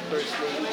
First Lady.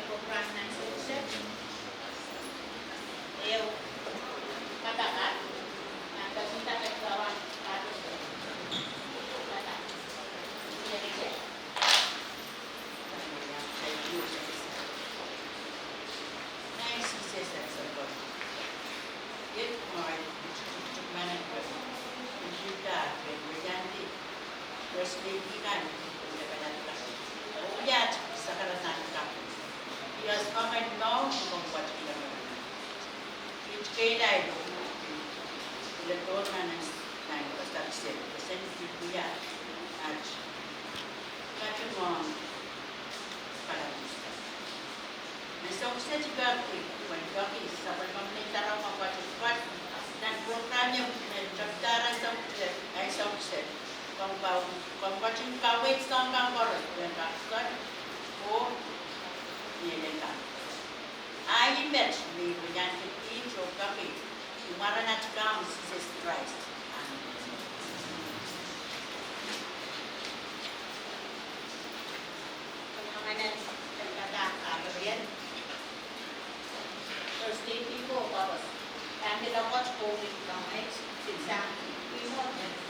program ng sukses. Eu katakan na kasita kagawa ato sa kata. Jadi saya nice sukses sa pag. It more management. Kita berjanji terus pendidikan independen. Lihat sekarang tangkap. Dia sekarang mau membuat dia. Itu kaya itu. Bila tuan naik pasal set, pasal itu dia. Aja. Kacau mau pada kita. Masuk saya juga bagi sampai pemerintah membuat cepat dan programnya pendaftaran sukses. Kalau macam kawin sama orang yang kakak, oh, ni lengkap. I met me dengan itu kami, cuma nak kamu sukses Christ. Pengamanan terkata kabarnya, terus tipe apa? Yang kita watch COVID kamai, sisa remote.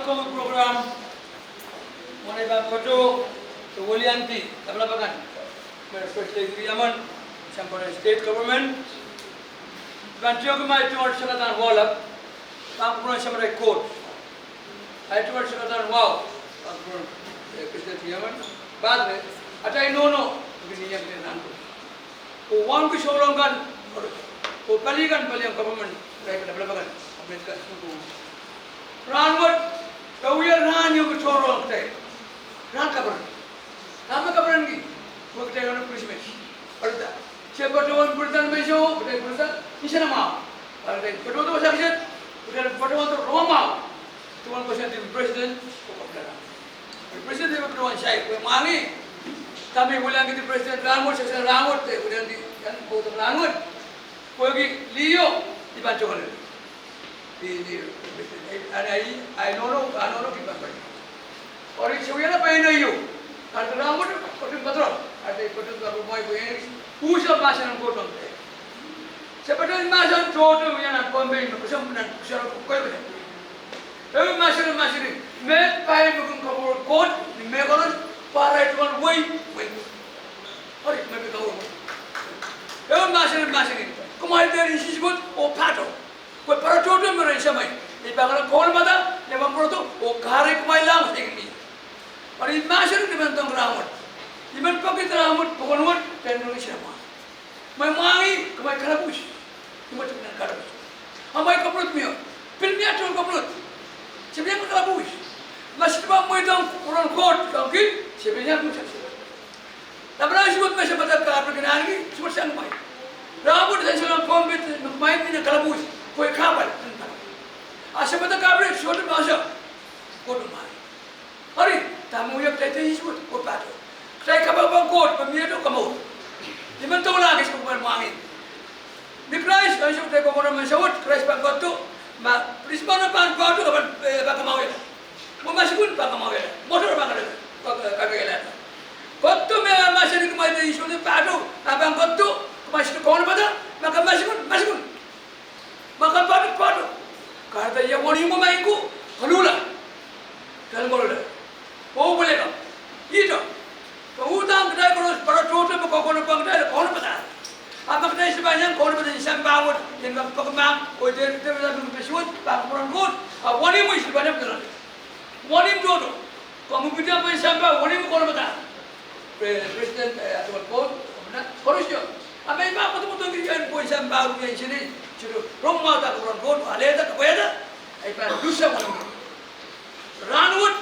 Kami program mulai bapak Wulianti, Tablabagan, especially Yaman, sampai state government. Bantuan kami itu orang sekatan walap, bang pun sampai court. Itu orang sekatan wow, bang pun especially Yaman. Bad ni, ada inono begini yang kita nanti. Uang kisorong kan, palikan yang government, mereka Tablabagan, mereka itu. Ranwat. Kawiyar ran yung kuchorong tay. Ran kabaran. Nama kabaran gi. Waktu yang pulis mes. Perda. Siapa tuan perda meso, perda perda. Isa nama. Perda. Perda tu pasal kita. Perda perda tu Roma. Tuan pasal di presiden. Perda. Presiden tu perda saya. Kami kami boleh angkat presiden Rangut, sesuatu Rangut. Kemudian di kan bodoh Rangut. Kau gi Leo di Bancokan. I don't know kita apa. Orang cewek apa yang ayu? Kalau rambut kotor kotor, ada kotor kotor boy boy. Usah macam kotor. Seperti macam jodoh yang nak kombin, macam mana? Usah kau boleh. Tapi macam ni, मैं पाए booking cover code मैं करो पारा इटवन वही और मैं भी कहूँ ये माशरे कुमार तेरी चीज़ बहुत ओ फाटो कोई पर चोट में रही समय ये बागला कौन बता ये हम बोलो तो ओ घारे कुमार लाम सेकंडी और ये माशरे डिपेंड तो ग्रामर ये मैं पक्की ग्रामर पकड़ूँ टेंडर शर्मा मैं मांगी कुमार खराबुश कुमार चुनाव खराबुश हमारे कपड़ों में फिल्मी एक्टर कपड़ों sebenarnya kharabush masih cuma mau itu orang kot kaki sebenarnya macam tu. Tapi orang sebut macam pada kapal kenal ni sebut sang mai. Rambut dan selang kombit main ni kharabush koi kapal. Asal pada kapal short masa kot mai. Hari tamu yang kita sebut kot patu. Saya kapal bang kot pemilik tu kamu. Di mana tu lagi sebut mangin. Di price kalau sebut kita orang masuk price bang kot tu. Ma Prismana pan batu kapan baka mau ya. Mau masih pun baka mau ya. Motor baka ada. Baka ya. Kotu me masih ni kemai tu isu ni batu. Abang kotu masih tu kawan pada. Maka masih pun. Maka batu. Kata ya wani mau main ku. Kalula. Dalam kalula. Oh boleh tak? Itu. Pengutang kedai kalau para total berkau bang kedai kawan pada. Apa kedai sebanyak kawan pada insan bawut. Yang pekemang, dia berlaku bersuat, pak orang kot, wani mu istri banyak betul. Wani mu jodoh, kamu kita apa sampai wani mu kalau betul. Presiden atau kot, mana korusnya. Apa yang apa tu betul kerjaan pun sampai baru yang sini, curu rumah tak orang kot, alih tak kau ada, apa dosa mana. Ranut,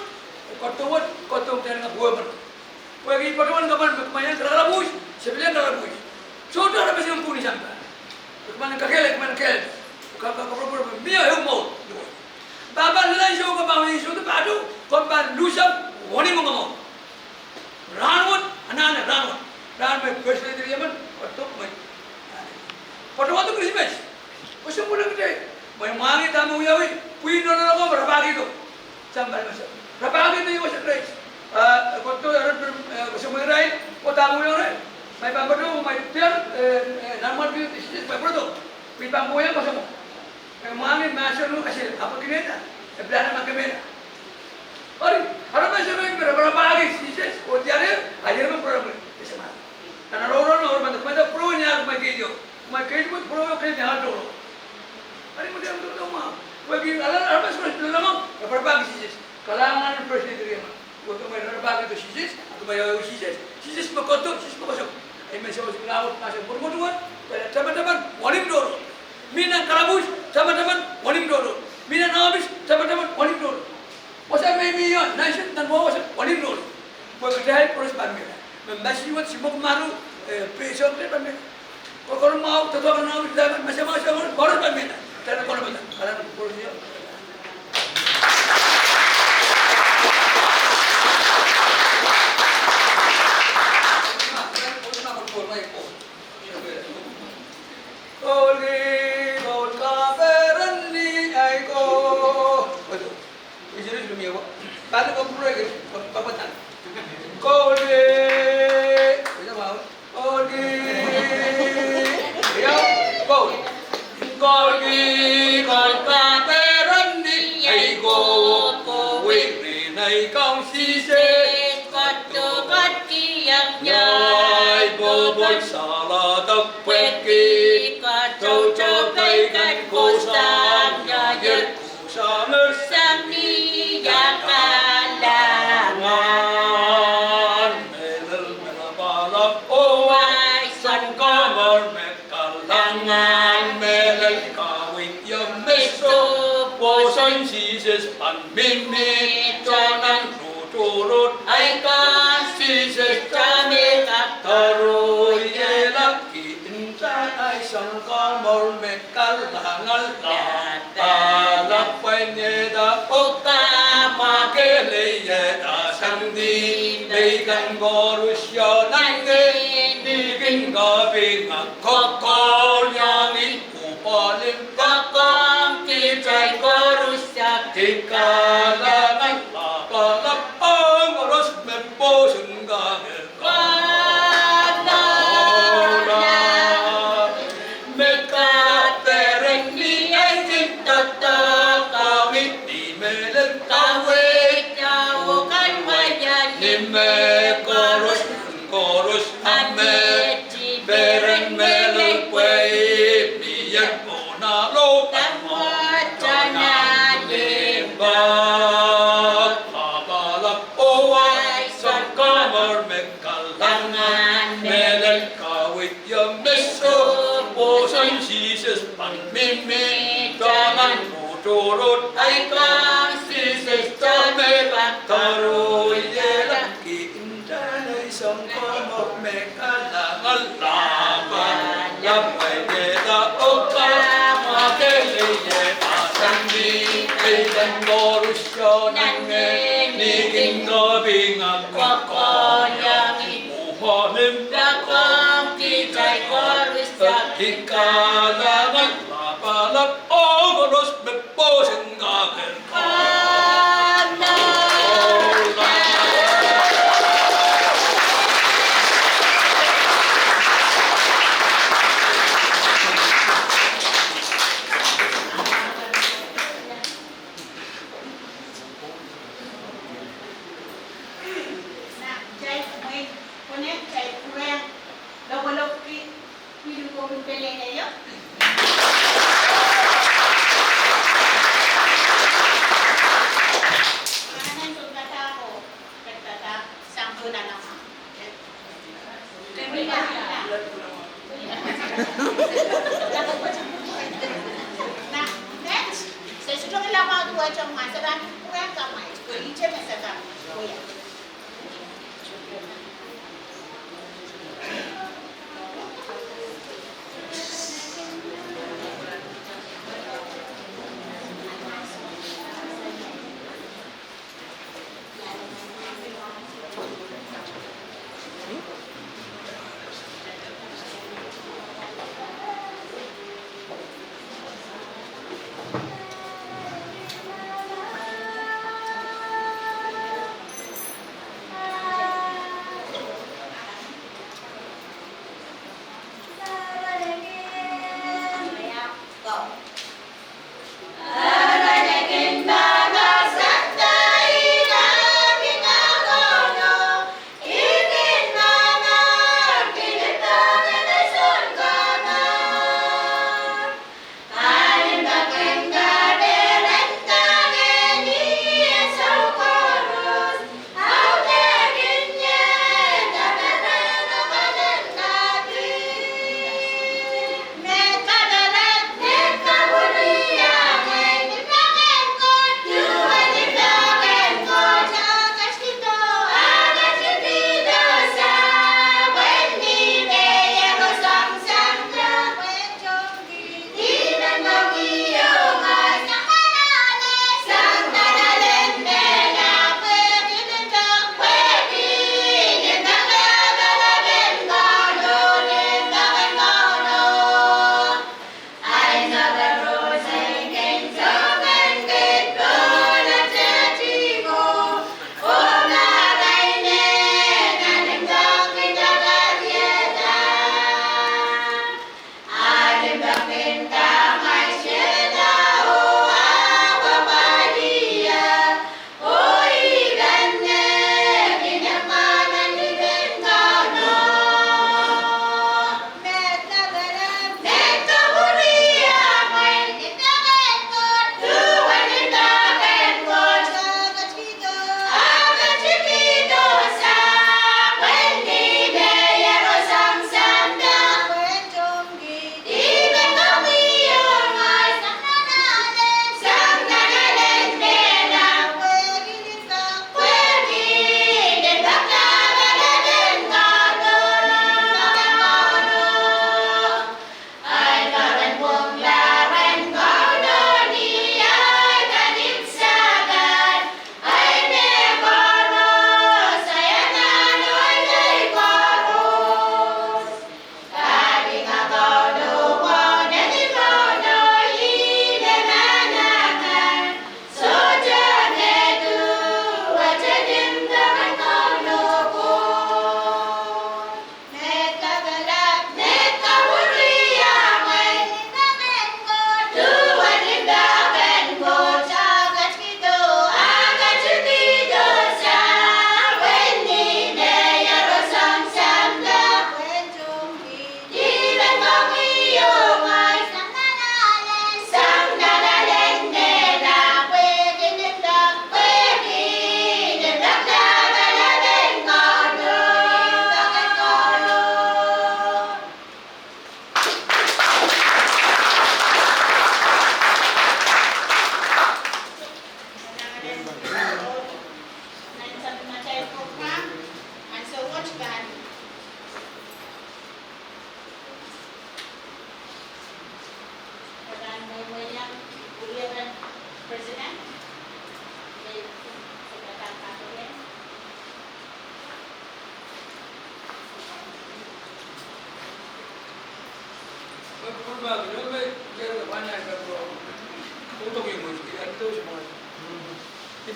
kotor dengan buah ber. Bagi perempuan kapan main terlalu sebelah terlalu. Sudah ada macam pun sampai. Kemana kekele, kapal mia yang mau. Bapa nilai show kapal ini show tu padu, kapal lusam, wani mau kamu. Ranut, anak ranut में first day dia man, waktu mai. Pada waktu Christmas, macam mana kita? Mai mangi tamu yawi, puin orang orang berabagi tu, sampai macam. Berabagi tu yang macam Christ. Waktu orang macam mengerai, waktu tamu orang. Mai bangkot mai tiar normal view is bangkot pi bangkot yang macam mami masuk lu kasih apa kini dah belanja makan mana hari masuk lu berapa pagi sih oh tiar ajar pun program sama karena orang bantu pro nya mai kejo pro ke dah dulu hari macam tu mah bagi alam apa sebenarnya lama berapa pagi sih kalangan presiden dia mah waktu mai berapa pagi tu sih atau mai sih bekotok sih bekotok ini macam laut macam bermuduan, teman-teman walim doro, mina kalabus, teman-teman walim doro, mina nabis, teman-teman walim doro. Masa memian, nation dan bawa walim doro. Bekerja proses panggil, membasih buat sibuk malu, besok dia panggil. Kalau mau tetap nabis, macam-macam proses panggil. Karena kalau betul, karena prosesnya. Tadi kau pura ke? Apa tak? Kolde, bisa mau? Kolde, ya, kol, kolde, kol kaperan ni, ay ko, wipri na ikaw sisi, Koto katiyak ay bobol salada peki, Koto kaikan kusang yayir kusamer Sami Mimi jangan turut Ay sises kami tak taruh ye lagi insan ay sangkal mor mekal langal alak penyeda Oka makele ye dasandi leikan gorusya nangin digin gabi ngakokol yang iku paling Kakang kitay Jesus panmimi jangan turut aikam sisis jamelan taroi yelan ki indanai sangkamok mekalangal laban yapai deta oka makele ye pasandi kaitan borusyo nange niging gabingang kakoyangi uhanim Dakong kita'y chorus sa ikalangan mapalag ogonos beposin gagal Nak, cai kumai, konek cai kurang. Lawa-lawa hidup kau pelengnya ya. Kanan tu kata aku, kata sampunan nama. Kemana? Nah, next, saya sudah lama dua jam masalah kurang kamai. Kau ijazah masalah. Oh ya.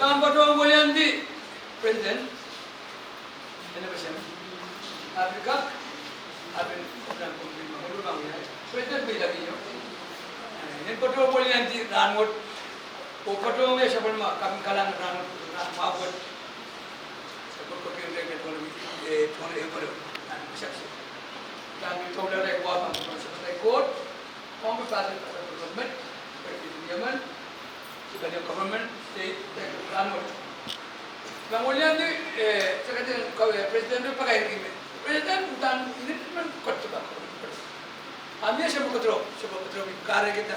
Sekarang Patung Mulyanti, Presiden, ini bersama. Afrika, Afrika program pemerintah, menurut kami, Presiden bila dia. Ini Patung Mulyanti, Rangut, Patung yang siapa nama kami kalangan Rangut, Rangut, sebab kami yang ekonomi, ekonomi, saksi. Kami tahu dari kuat, sebagai kuat, kami pasal government, Yemen, sebagai government, state, Rangut. Kemudian ni, sekarang kau presiden tu pakai ini. Presiden bukan ini cuma kotor. Kami siapa kotor karya kita.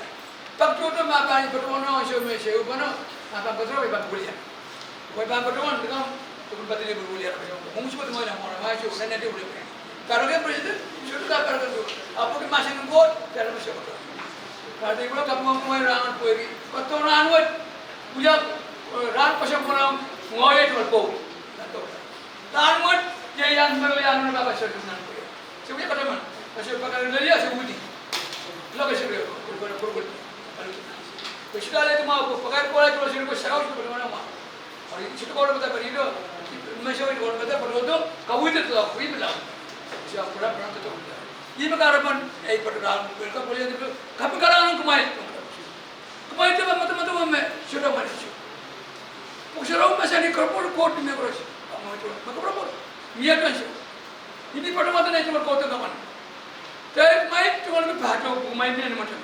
Pak Jodoh apa yang berdoa siapa mana apa kotor apa bulian. Kau apa berdoa dengan tukun bateri berbulian. Mungkin sebab mana macam sana dia boleh. Kalau kan presiden sudah apa tu? Apa ke masih nunggu dalam siapa kotor. Kalau dia bilang kamu mau rangut pergi, kotor rangut, punya rangut pasang orang ngoye tu berpau, tanmut jayan berlian mana bahasa Yunani. Sebenarnya pada mana? Bahasa pakai lelia sebudi. Lalu sebenarnya berbuat. Sekali itu mau pakai pola itu sebenarnya saya harus berbuat mana? Hari itu kalau kita beri itu, macam itu kalau kita berbuat, kau itu tu, kau itu lah. Siapa pernah tu. Ini mengharapkan, pada dalam mereka boleh itu, kami kalangan kemain. Kemain itu macam sudah mana? Pusarau masih ni korpor court ni beros. Maka berapa? Mia kan sih. Ini pada mata ni cuma kota kaman. Tapi main cuma ni bahagia, main ni macam.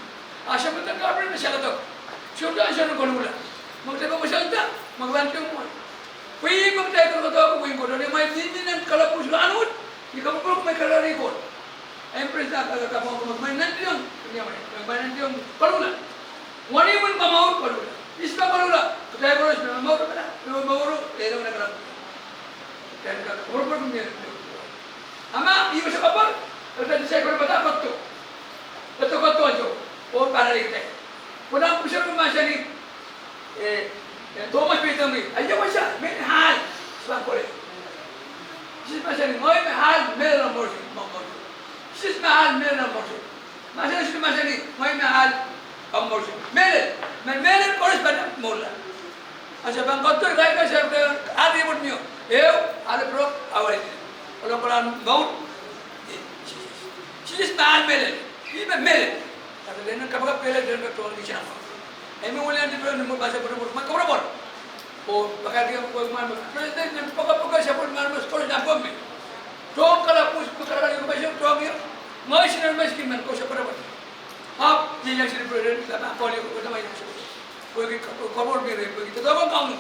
Asal betul kau apa ni masalah tu? Sudah asal nak guna. Maka apa masalah tu? Maka bantu mu. Wih, maka tak kau tahu wih kau ni main ni nanti kalau pusarau anut, ni kamu perlu main kalau ni kau. Empress dah kalau kamu main nanti yang main nanti yang perlu lah. Wani pun kamu perlu lah. Islam perlu lah. Kita harus mau tu kan? Mau itu mana kalau? Dan kalau perlu ni. Ama ibu siapa pun, kita saya kalau betul betul, betul betul aja. Orang pada kita. Pulang pusat rumah saya ni, Thomas Peter ni, aja macam hal, sebab boleh. Sis macam ni, moi hal merah morsi, sis hal merah morsi. Macam ni, moi hal morsi. Merah morsi pada mula. Asal bang kotor gaya kan saya ada pun ni. Ada pro awal ini. Kalau pelan gaul, sini stand mele, ini mele. Tapi dia nak kapal mele dia nak tuan di sana. Emi boleh nanti berani bahasa berumur, macam berapa? Oh, pakai dia kau mana? Presiden yang pakai siapa mana sekolah nak kau ni? Tuan kalau pus perkara yang macam tuan dia, masih nak masih mana kau siapa berapa? Hap, dia yang sini presiden, apa kau ni kau sama yang siapa? Pergi kabur biru, pergi tu orang kamu,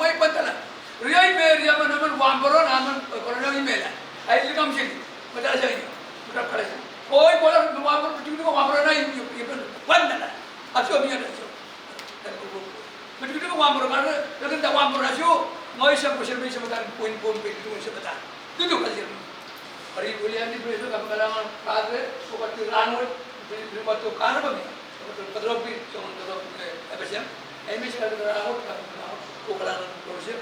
mai pantalan. Riai mer, dia mana wambaron, aman korang ni mer. Air lekam sini, macam apa ini? Macam apa ini? Koi bola wambor, betul wambaron ni, pantalan. Asal ni ada. Betul wambor mana? Lepas tu wambor asal, mai siapa macam poin-poin itu sebentar. Itu kasih. Hari bulan ni besok kami kalangan padre, seperti ranut, berbuat tu karena apa ni? Terlebih contoh apa sih? Ini sekali terawat ukuran kursi.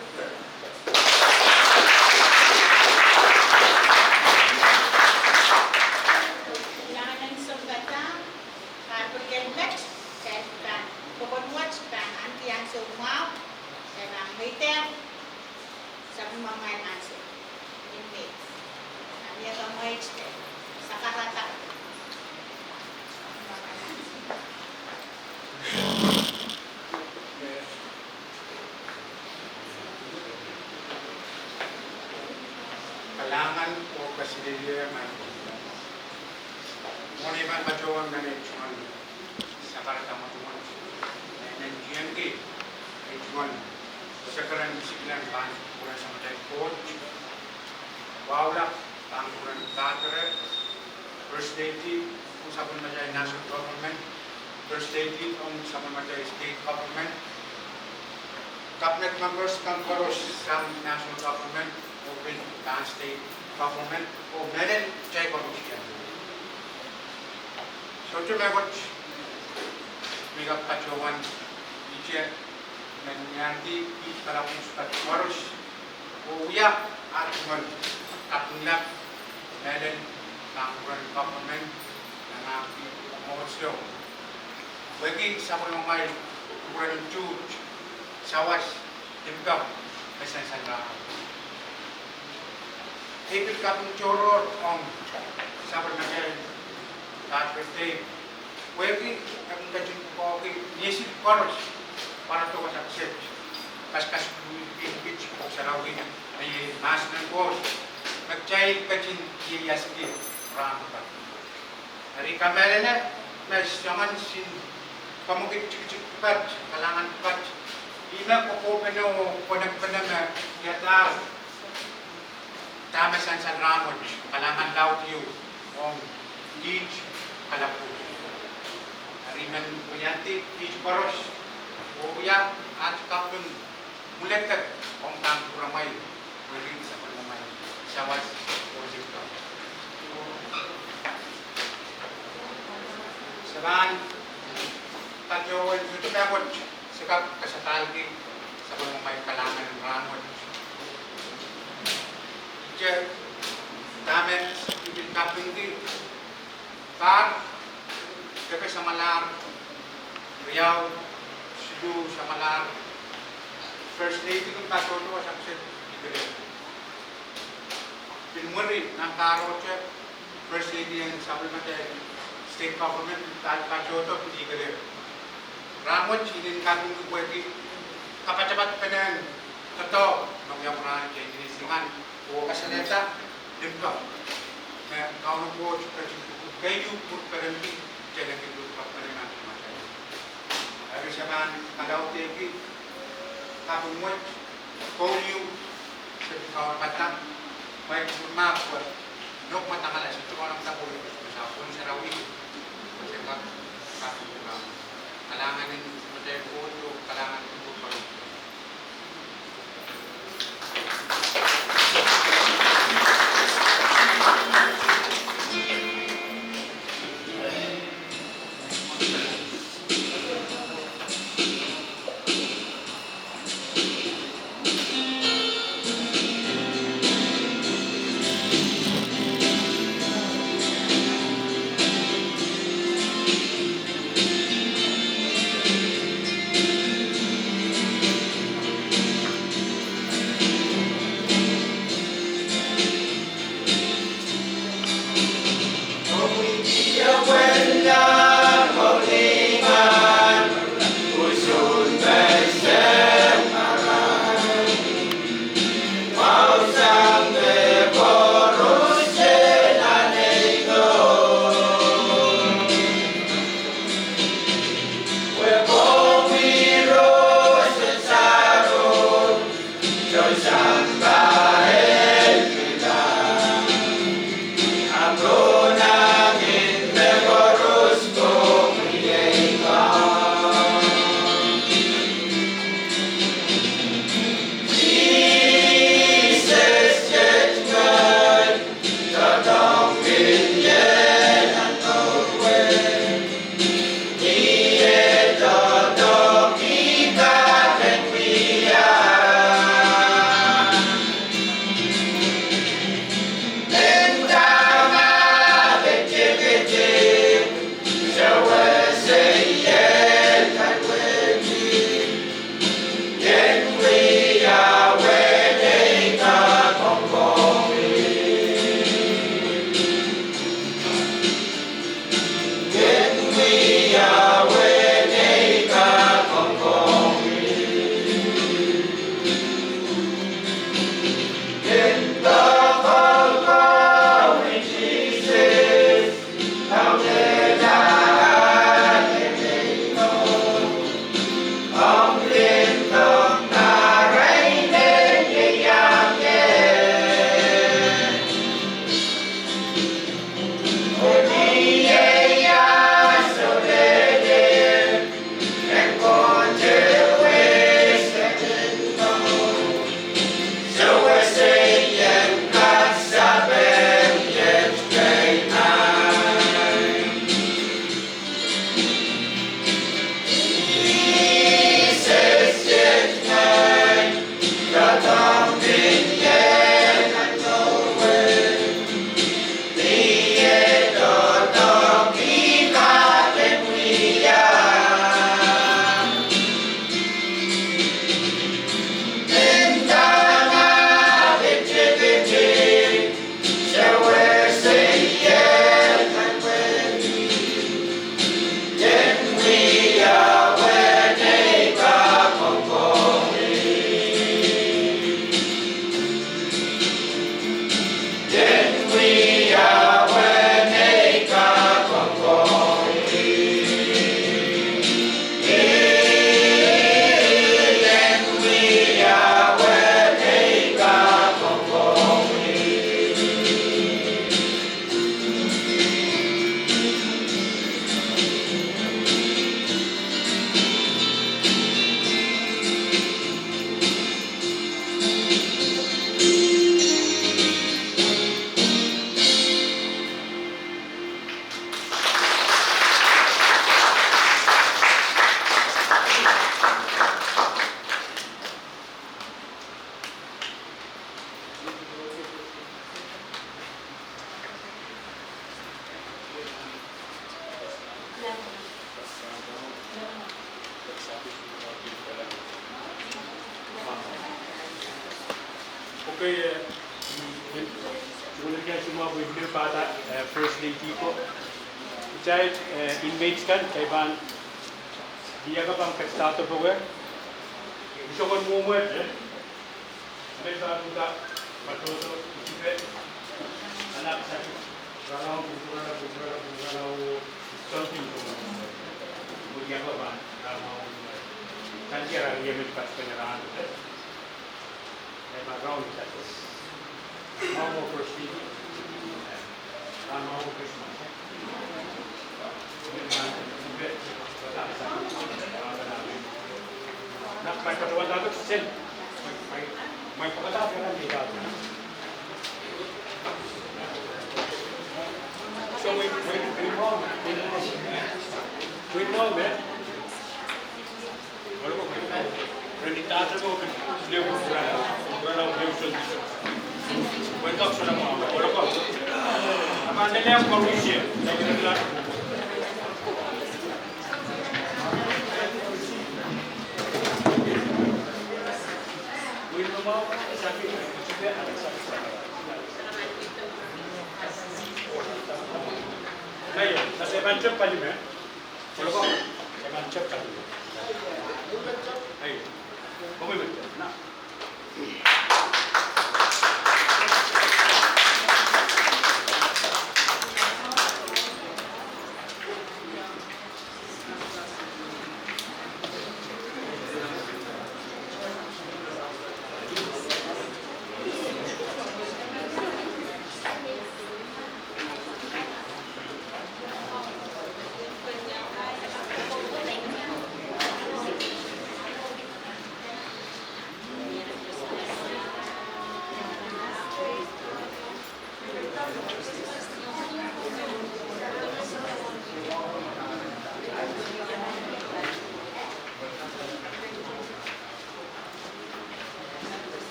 Jangan yang sebata, kalau kelmet, kan, pokok muat kan, anti yang semua, dan meter, sabu mamai nasi, ini, kami akan main sakarata. Kalangan o presiden man. Muna iban bacawan na cuman sa karatama tuman. Nandiyan ke cuman sekarang bisikilan ban kurang sama dari coach. Wawla tangguran katre presiden usapan majai national government presiden usapan majai state government cabinet members kan koros sa national government open dan state government o meron jay komisiyan. So to me what mega pacawan ije nanti para pusat koros o ya atman kapunlak meron tangguran government na pamorosyo. Bagi sa mga may ukuran ng Jude, sawas, Timkap, pesan sana. Ipit kapung coror om sabar nakai tat birthday. Wegi ang kajin ko ki yesit koros para to sa set. Kas in pitch ko sa rawin ay mas ng boss. Nagchay kajin yas ki ram pa. Hari kamera na mas jaman sin pamukit cik pat kalangan pat. Ina ko peno panag yata tama san ramon kalangan laut yu om gij kalapu hariman kuyanti gij paros uya at kapun muletak om tang kuramay ring sa pagmamay sawas project ko saban tatyo ito dapat sikap kasatalgi sa pagmamay kalangan ramon je damen ibil kaping di par dekat Samalar Riau Sidu Samalar first lady kung katoto sa set igere pilmuri ng karo che first lady ang sabi natin state government katoto igere ramot sinin kaping kuwagi kapacapat kanan kato magyamran kay inisingan o kasaleta dimka na kaunu ko kayu put karanti jalan itu papanan macam hari zaman kalau tegi kapung muat koliu sekitar patang baik rumah buat nok matangala situ orang tak boleh masapun sarawi macam kapung orang kalangan ini macam foto kalangan itu baru Okay, kemudian semua boleh pada first lady ko. Saya inmates kan, kaya ban dia ka bang pestato program. Iso kon mo mereka juga betul-betul juga anak saya kalau something kemudian apa bang mau kan dia orang yang pas penyerahan background satu mau first thing mau Christmas nak mai pertuan dapat sen mai pagkatapos kan di dapat so we know man kalau mau renitado ko leo berapa leo sudah wake up sudah mau kalau kau apa anda yang baru isi saya bilang mau sakit juga ada sakit. Ayo, saya bancap kali ni. Kalau kau, saya bancap kali. Ayo, kau boleh bancap. Nak.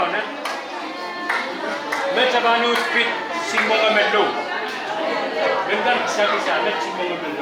down, eh? Met about new speed, sing mga mellow. Ganda ng isa, met sing mga mellow.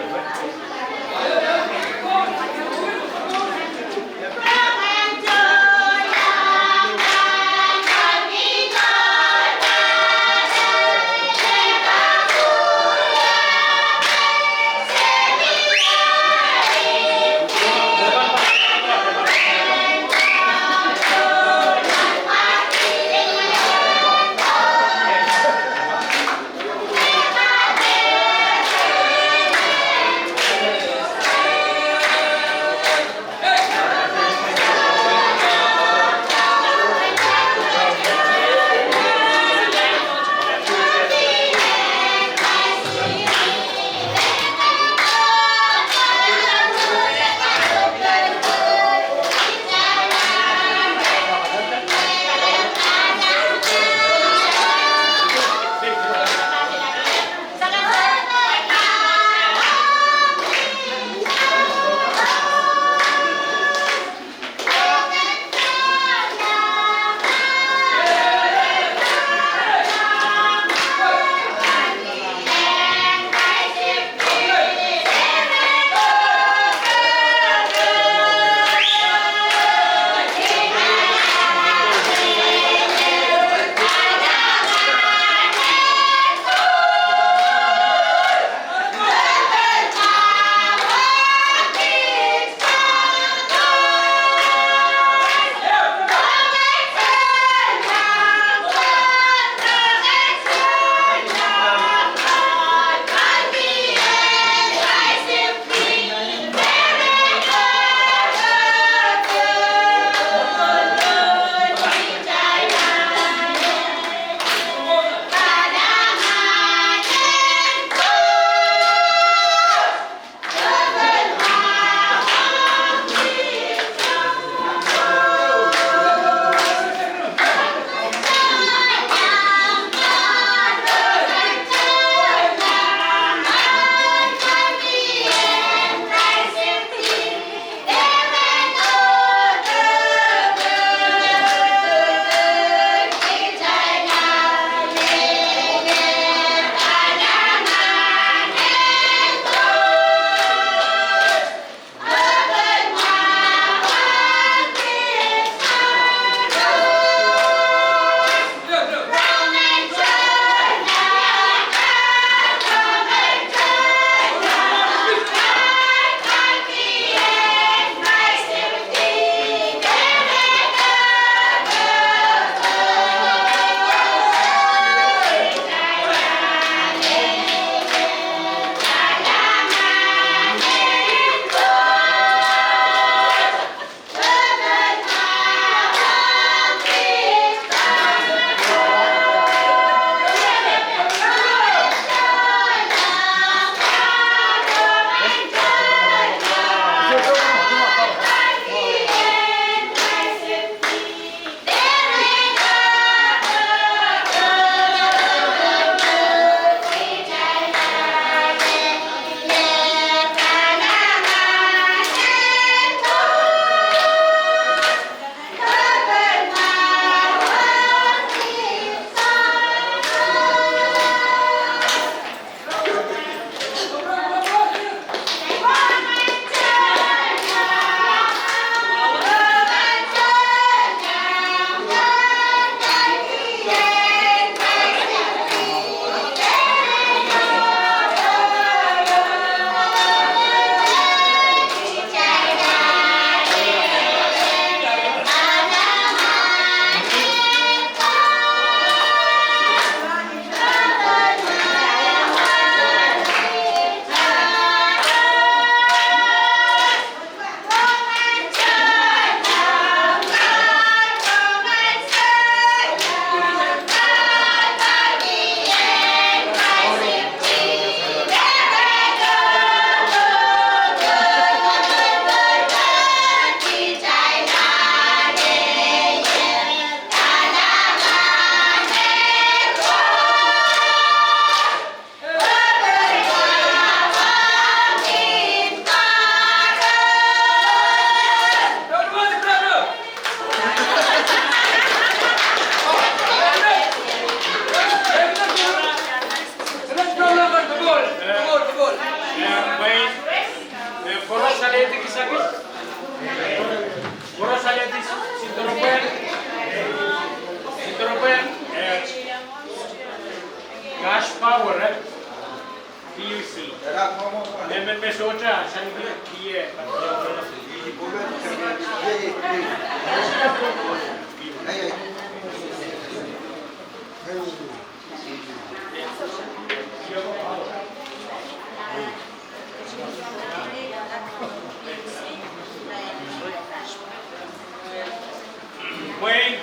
me socha, san dia.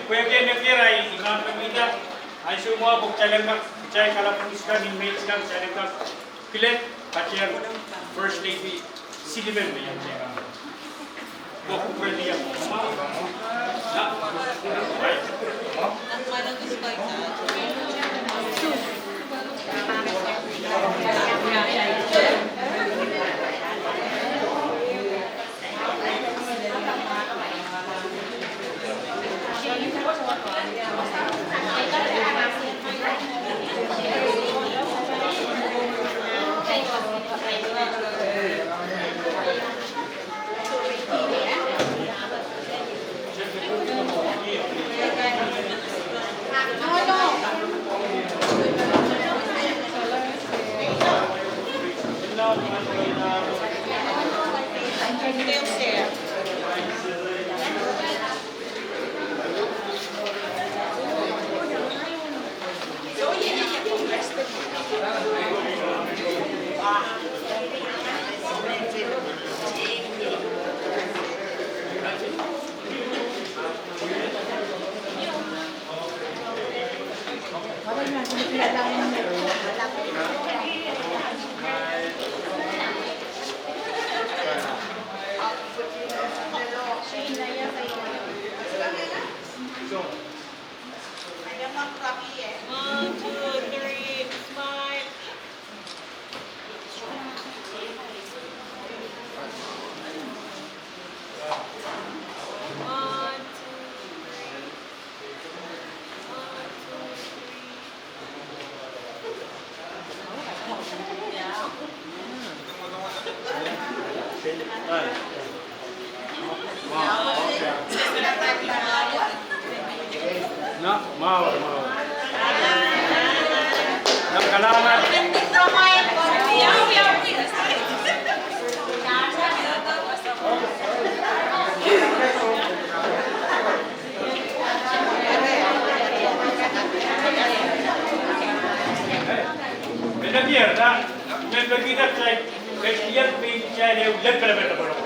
Puede nakira imam pemida ay semua bukcalenga cai kala puniskan image kan calenga pilet pacian first lady citizen me yang cai boku pwede ya Na, mau. Nam kalaman. Beda biar dah. मैं बगी दा चाय, कैशियर पे चाय ले उलट कर बैठा पड़ा।